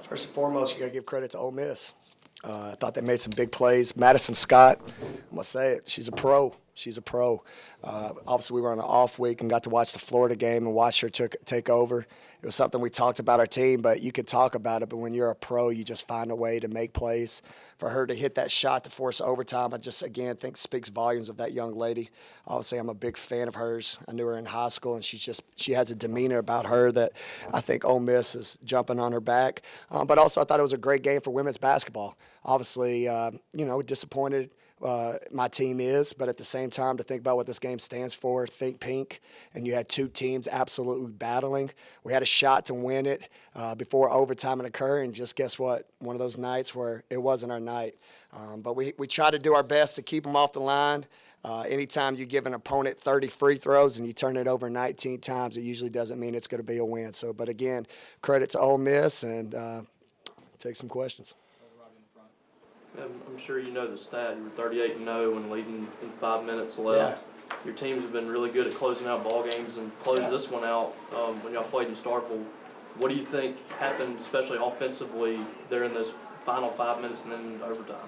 First and foremost, you got to give credit to Ole Miss. I thought they made some big plays. Madison Scott, I'm going to say it, she's a pro. She's a pro. Obviously, we were on an off week and got to watch the Florida game and watch her take over. It was something we talked about our team, but you could talk about it, but when you're a pro, you just find a way to make plays. For her to hit that shot to force overtime, I just, again, think speaks volumes of that young lady. Obviously, I'm a big fan of hers. I knew her in high school, and she has a demeanor about her that I think Ole Miss is jumping on her back. But also, I thought it was a great game for women's basketball. Obviously, disappointed my team is, but at the same time, to think about what this game stands for, think pink, and you had two teams absolutely battling. We had a shot to win it before overtime would occur, and just guess what? One of those nights where it wasn't our night. But we try to do our best to keep them off the line. Anytime you give an opponent 30 free throws and you turn it over 19 times, it usually doesn't mean it's going to be a win. So, but again, credit to Ole Miss, and take some questions. I'm sure you know the stat. You were 38-0 when leading in 5 minutes left. Yeah. Your teams have been really good at closing out ball games and closed this one out when y'all played in Starkville. What do you think happened, especially offensively, there in those final 5 minutes and then overtime?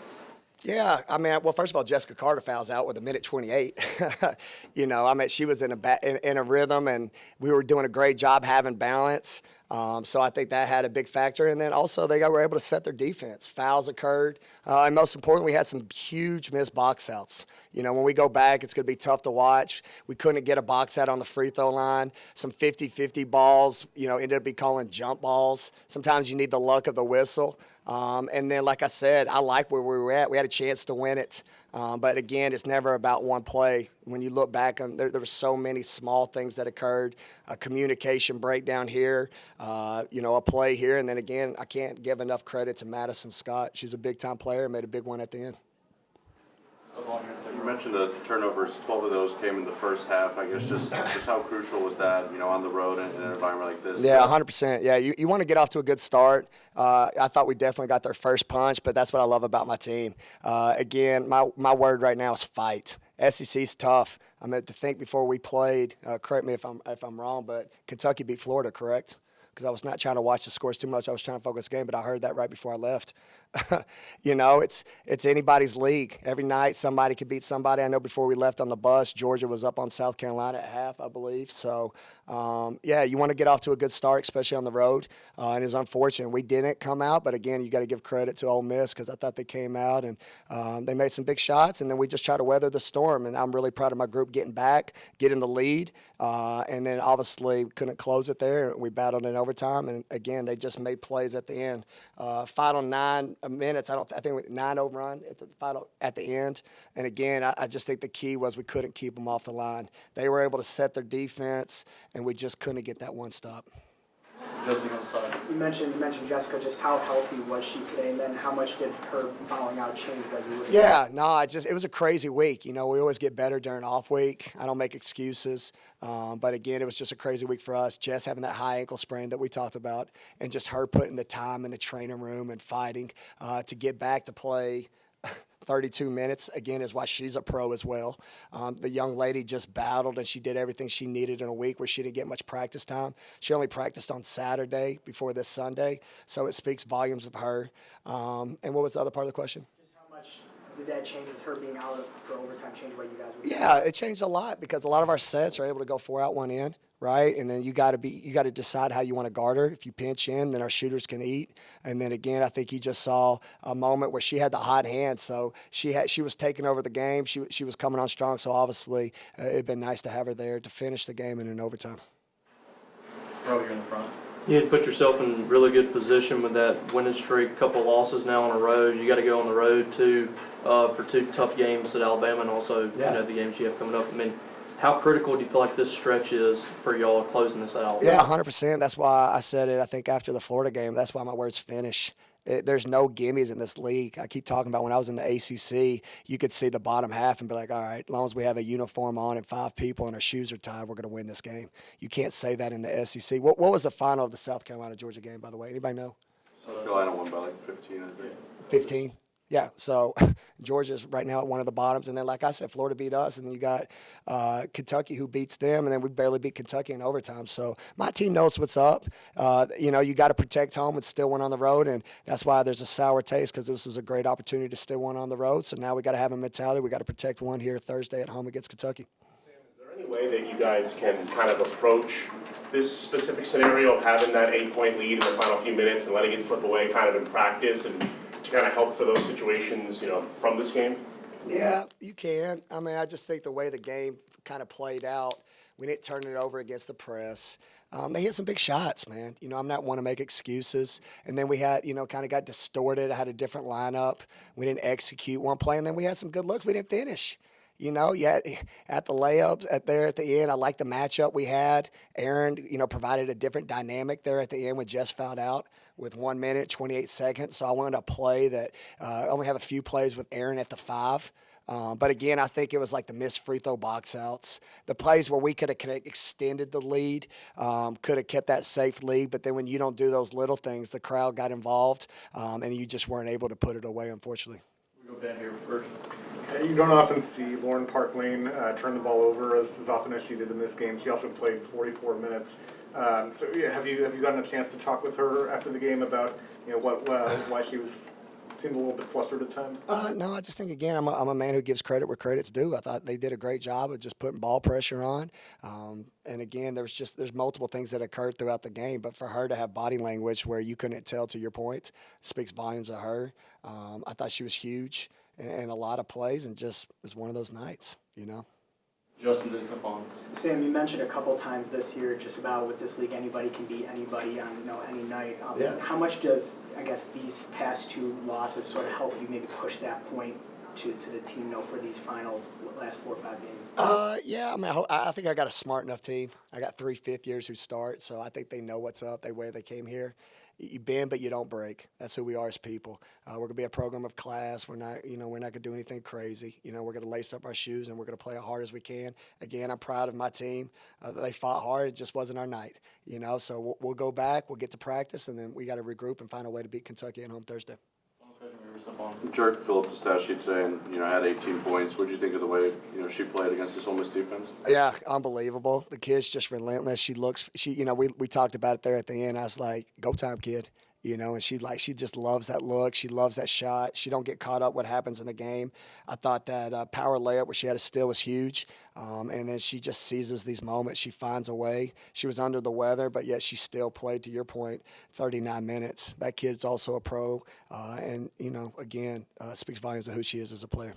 Yeah, well, first of all, Jessica Carter fouls out with 1:28. She was in a rhythm, and we were doing a great job having balance. So I think that had a big factor. And then also they were able to set their defense. Fouls occurred. And most importantly, we had some huge missed box outs. When we go back, it's going to be tough to watch. We couldn't get a box out on the free throw line. Some 50-50 balls, ended up calling jump balls. Sometimes you need the luck of the whistle. And then, like I said, I like where we were at. We had a chance to win it. But, again, it's never about one play. When you look back, there were so many small things that occurred, a communication breakdown here, a play here. And then, again, I can't give enough credit to Madison Scott. She's a big-time player and made a big one at the end. You mentioned the turnovers. 12 of those came in the first half. I guess just how crucial was that, on the road in an environment like this? Yeah, 100%. Yeah, you want to get off to a good start. I thought we definitely got their first punch, but that's what I love about my team. Again, my word right now is fight. SEC's tough. To think before we played, correct me if I'm wrong, but Kentucky beat Florida, correct? Because I was not trying to watch the scores too much. I was trying to focus the game, but I heard that right before I left. It's anybody's league. Every night somebody could beat somebody. I know before we left on the bus, Georgia was up on South Carolina at half, I believe. So, you want to get off to a good start, especially on the road. And it's unfortunate we didn't come out, but again, you got to give credit to Ole Miss because I thought they came out and they made some big shots, and then we just try to weather the storm. And I'm really proud of my group getting back, getting the lead, and then obviously couldn't close it there. We battled in overtime, and again, they just made plays at the end. Final 9 minutes, I think 9 overrun at the end. And again, I just think the key was we couldn't keep them off the line. They were able to set their defense, and we just couldn't get that one stop. Jessica on the side. You mentioned Jessica. Just how healthy was she today, and then how much did her fouling out change what you would have it was a crazy week. We always get better during off week. I don't make excuses, but again, it was just a crazy week for us. Jess having that high ankle sprain that we talked about, and just her putting the time in the training room and fighting to get back to play. 32 minutes, again, is why she's a pro as well. The young lady just battled, and she did everything she needed in a week where she didn't get much practice time. She only practiced on Saturday before this Sunday, so it speaks volumes of her. And what was the other part of the question? Just how much did that change with her being out for overtime change what you guys were doing? Yeah, it changed a lot because a lot of our sets are able to go 4 out, 1 in. Right, and then you got to decide how you want to guard her. If you pinch in, then our shooters can eat. And then again, I think you just saw a moment where she had the hot hand, so she was taking over the game. She was coming on strong. So obviously, it'd been nice to have her there to finish the game in an overtime. Bro, you're in the front. You had put yourself in really good position with that winning streak. Couple losses now on the road. You got to go on the road too for 2 tough games at Alabama, and also the games you have coming up. How critical do you feel like this stretch is for y'all closing this out? Yeah, 100%. That's why I said it, I think, after the Florida game. That's why my words finish. There's no gimmies in this league. I keep talking about when I was in the ACC, you could see the bottom half and be like, all right, as long as we have a uniform on and 5 people and our shoes are tied, we're going to win this game. You can't say that in the SEC. What was the final of the South Carolina-Georgia game, by the way? Anybody know? South Carolina won by 15, I think. 15? Yeah, so Georgia's right now at one of the bottoms, and then like I said, Florida beat us, and then you got Kentucky who beats them, and then we barely beat Kentucky in overtime. So my team knows what's up. You got to protect home and still win on the road, and that's why there's a sour taste because this was a great opportunity to still win on the road. So now we got to have a mentality. We got to protect one here Thursday at home against Kentucky. Sam, is there any way that you guys can kind of approach this specific scenario of having that 8-point lead in the final few minutes and letting it slip away kind of in practice and to kind of help for those situations, from this game? Yeah, you can. I mean, I just think the way the game kind of played out, we didn't turn it over against the press. They hit some big shots, man. I'm not one to make excuses. And then we had, kind of got distorted. I had a different lineup. We didn't execute one play, and then we had some good looks. We didn't finish. You had at the layups at the end. I like the matchup we had. Aaron, provided a different dynamic there at the end when Jess fouled out with 1 minute, 28 seconds. So I wanted a play that only have a few plays with Aaron at the 5. But again, I think it was like the missed free throw box outs, the plays where we could have extended the lead, could have kept that safe lead. But then when you don't do those little things, the crowd got involved, and you just weren't able to put it away, unfortunately. We'll go Ben here first. You don't often see Lauren Park-Lane turn the ball over as often as she did in this game. She also played 44 minutes. Have you gotten a chance to talk with her after the game about why she seemed a little bit flustered at times? No, I just think again, I'm a man who gives credit where credit's due. I thought they did a great job of just putting ball pressure on. And again, there's multiple things that occurred throughout the game, but for her to have body language where you couldn't tell, to your point, speaks volumes of her. I thought she was huge in a lot of plays, and just was one of those nights, Justin DeStefano. Sam, you mentioned a couple times this year just about with this league, anybody can beat anybody on any night. Yeah. How much does, I guess, these past 2 losses sort of help you maybe push that point to the team, for these final last 4 or 5 games? Yeah, I mean, I think I got a smart enough team. I got 3 fifth-years who start, so I think they know what's up. Where they came here. You bend, but you don't break. That's who we are as people. We're gonna be a program of class. We're not gonna do anything crazy. We're gonna lace up our shoes and we're gonna play as hard as we can. Again, I'm proud of my team. They fought hard. It just wasn't our night. So we'll go back. We'll get to practice, and then we got to regroup and find a way to beat Kentucky at home Thursday. Jerk filled up the stat sheet today and, had 18 points. What did you think of the way, she played against this Ole Miss defense? Yeah, unbelievable. The kid's just relentless. She we talked about it there at the end. I was like, go time, kid. And she just loves that look. She loves that shot. She don't get caught up what happens in the game. I thought that power layup where she had a steal was huge. And then she just seizes these moments. She finds a way. She was under the weather, but yet she still played, to your point, 39 minutes. That kid's also a pro. And, again, speaks volumes of who she is as a player.